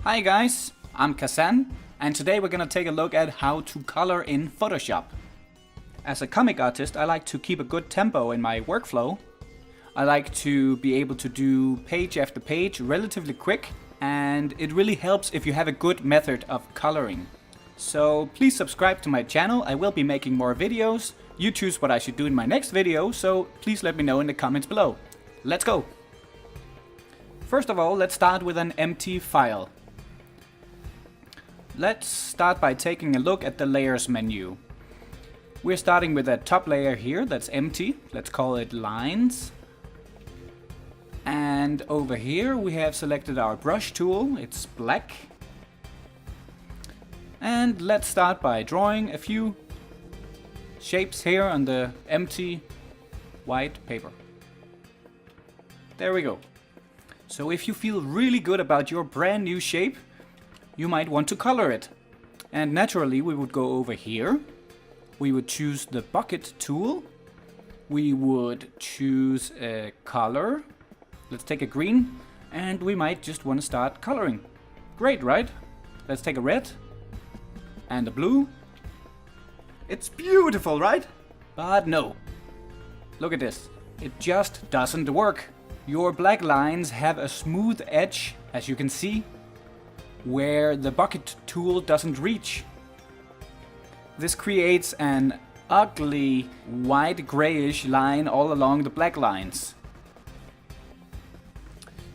Hi guys, I'm Kazan, and today we're gonna take a look at how to color in Photoshop. As a comic artist, I like to keep a good tempo in my workflow. I like to be able to do page after page relatively quick, and it really helps if you have a good method of coloring. So please subscribe to my channel, I will be making more videos. You choose what I should do in my next video, so please let me know in the comments below. Let's go! First of all, let's start with an empty file. Let's start by taking a look at the layers menu. We're starting with a top layer here that's empty. Let's call it lines. And over here we have selected our brush tool. It's black. And let's start by drawing a few shapes here on the empty white paper. There we go. So if you feel really good about your brand new shape, you might want to color it. And naturally we would go over here. We would choose the bucket tool. We would choose a color. Let's take a green. And we might just want to start coloring. Great, right? Let's take a red. And a blue. It's beautiful, right? But no. Look at this. It just doesn't work. Your black lines have a smooth edge, as you can see, where the bucket tool doesn't reach. This creates an ugly white grayish line all along the black lines.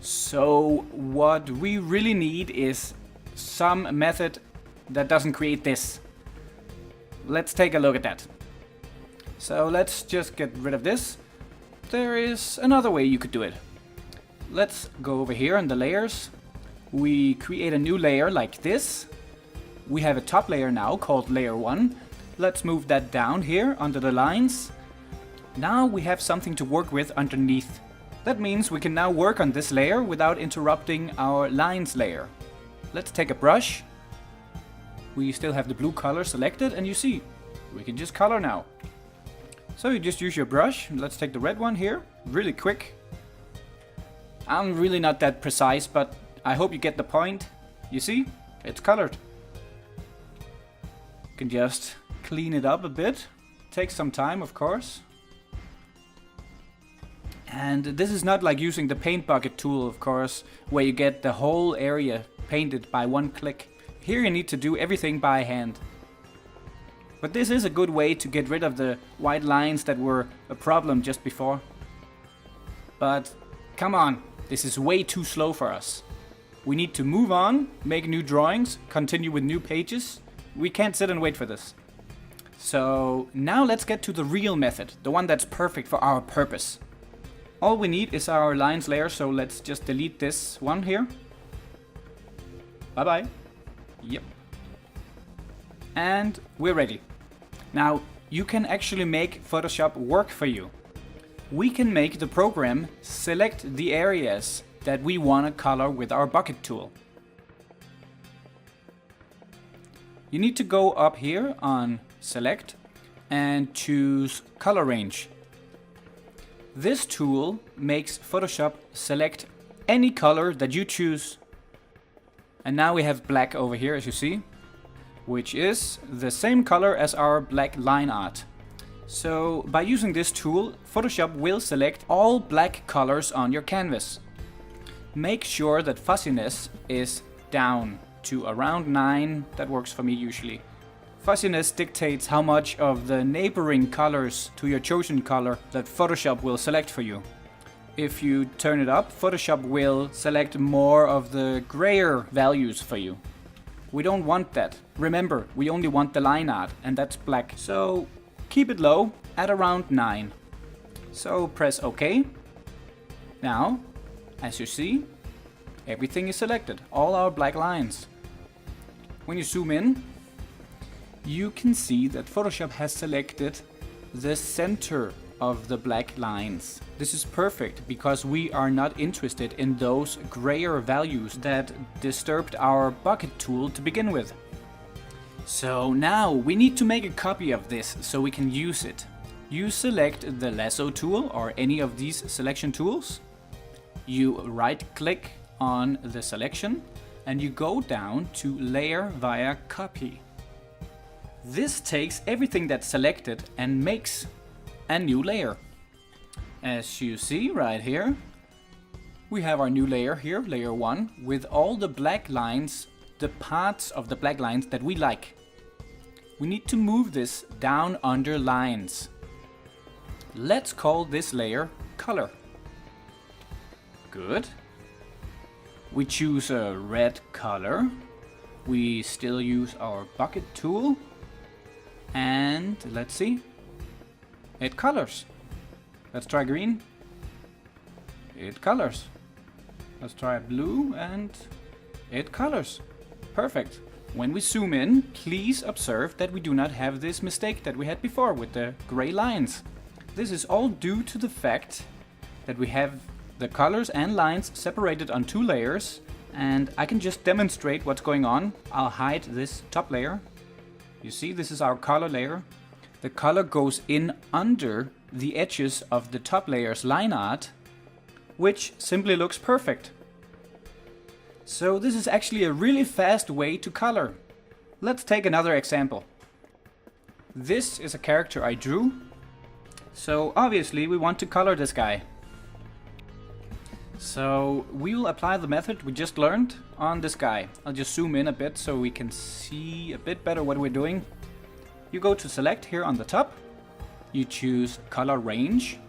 So what we really need is some method that doesn't create this. Let's take a look at that. So let's just get rid of this. There is another way you could do it. Let's go over here on the layers. We create a new layer like this. We have a top layer now called layer 1. Let's move that down here under the lines. Now we have something to work with underneath. That means we can now work on this layer without interrupting our lines layer. Let's take a brush. We still have the blue color selected, and you see, we can just color now. So you just use your brush. Let's take the red one here, really quick. I'm really not that precise, but I hope you get the point. You see, it's colored. You can just clean it up a bit. Takes some time, of course. And this is not like using the paint bucket tool, of course, where you get the whole area painted by one click. Here you need to do everything by hand. But this is a good way to get rid of the white lines that were a problem just before. But come on, this is way too slow for us. We need to move on, make new drawings, continue with new pages. We can't sit and wait for this. So now let's get to the real method, the one that's perfect for our purpose. All we need is our lines layer, so let's just delete this one here. Bye bye. Yep. And we're ready. Now you can actually make Photoshop work for you. We can make the program select the areas that we want to color with our bucket tool. You need to go up here on select and choose color range. This tool makes Photoshop select any color that you choose. And now we have black over here, as you see, which is the same color as our black line art. So by using this tool, Photoshop will select all black colors on your canvas. Make sure that fuzziness is down to around 9. That works for me usually. Fuzziness dictates how much of the neighboring colors to your chosen color that Photoshop will select for you. If you turn it up, Photoshop will select more of the grayer values for you. We don't want that. Remember, we only want the line art, and that's black. So keep it low at around 9. So press OK. Now, as you see, everything is selected, all our black lines. When you zoom in, you can see that Photoshop has selected the center of the black lines. This is perfect because we are not interested in those grayer values that disturbed our bucket tool to begin with. So now we need to make a copy of this so we can use it. You select the lasso tool or any of these selection tools. You right click on the selection and you go down to Layer via Copy. This takes everything that's selected and makes a new layer. As you see right here, we have our new layer here, layer 1, with all the black lines, the parts of the black lines that we like. We need to move this down under lines. Let's call this layer Color. Good. We choose a red color. We still use our bucket tool. And let's see. It colors. Let's try green. It colors. Let's try blue and it colors. Perfect. When we zoom in, please observe that we do not have this mistake that we had before with the gray lines. This is all due to the fact that we have the colors and lines separated on 2 layers, and I can just demonstrate what's going on. I'll hide this top layer. You see, this is our color layer. The color goes in under the edges of the top layer's line art, which simply looks perfect. So this is actually a really fast way to color. Let's take another example. This is a character I drew. So obviously we want to color this guy. So we will apply the method we just learned on this guy. I'll just zoom in a bit so we can see a bit better what we're doing. You go to select here on the top. You choose color range.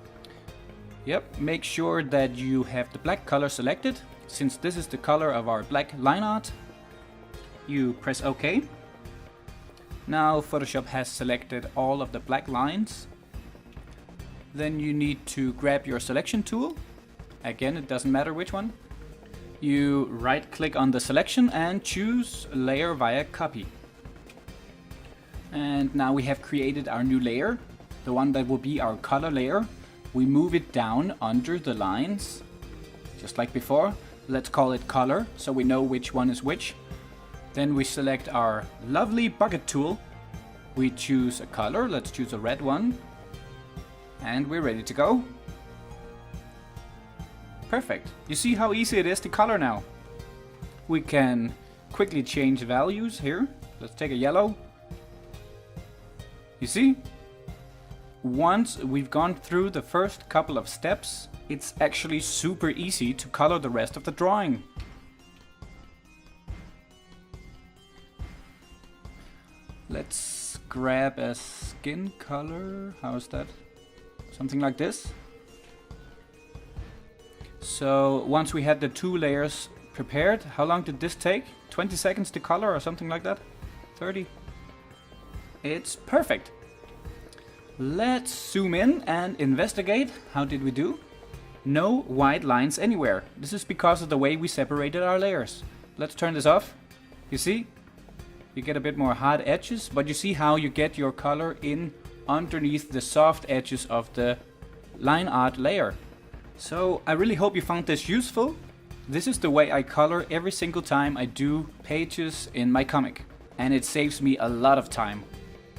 Yep, make sure that you have the black color selected. Since this is the color of our black line art, you press OK. Now Photoshop has selected all of the black lines. Then you need to grab your selection tool. Again, it doesn't matter which one. You right click on the selection and choose Layer via Copy. And now we have created our new layer, the one that will be our color layer. We move it down under the lines, just like before. Let's call it color, so we know which one is which. Then we select our lovely bucket tool. We choose a color, let's choose a red one. And we're ready to go. Perfect. You see how easy it is to color now. We can quickly change values here. Let's take a yellow. You see? Once we've gone through the first couple of steps, it's actually super easy to color the rest of the drawing. Let's grab a skin color. How is that? Something like this. So once we had the 2 layers prepared, how long did this take? 20 seconds to color or something like that? 30? It's perfect. Let's zoom in and investigate. How did we do? No white lines anywhere. This is because of the way we separated our layers. Let's turn this off. You see? You get a bit more hard edges, but you see how you get your color in underneath the soft edges of the line art layer. So I really hope you found this useful. This is the way I color every single time I do pages in my comic, and it saves me a lot of time.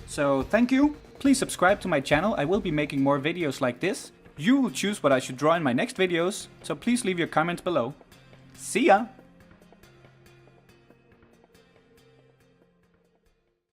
So thank you. Please subscribe to my channel. I will be making more videos like this. You will choose what I should draw in my next videos, so please leave your comments below. See ya!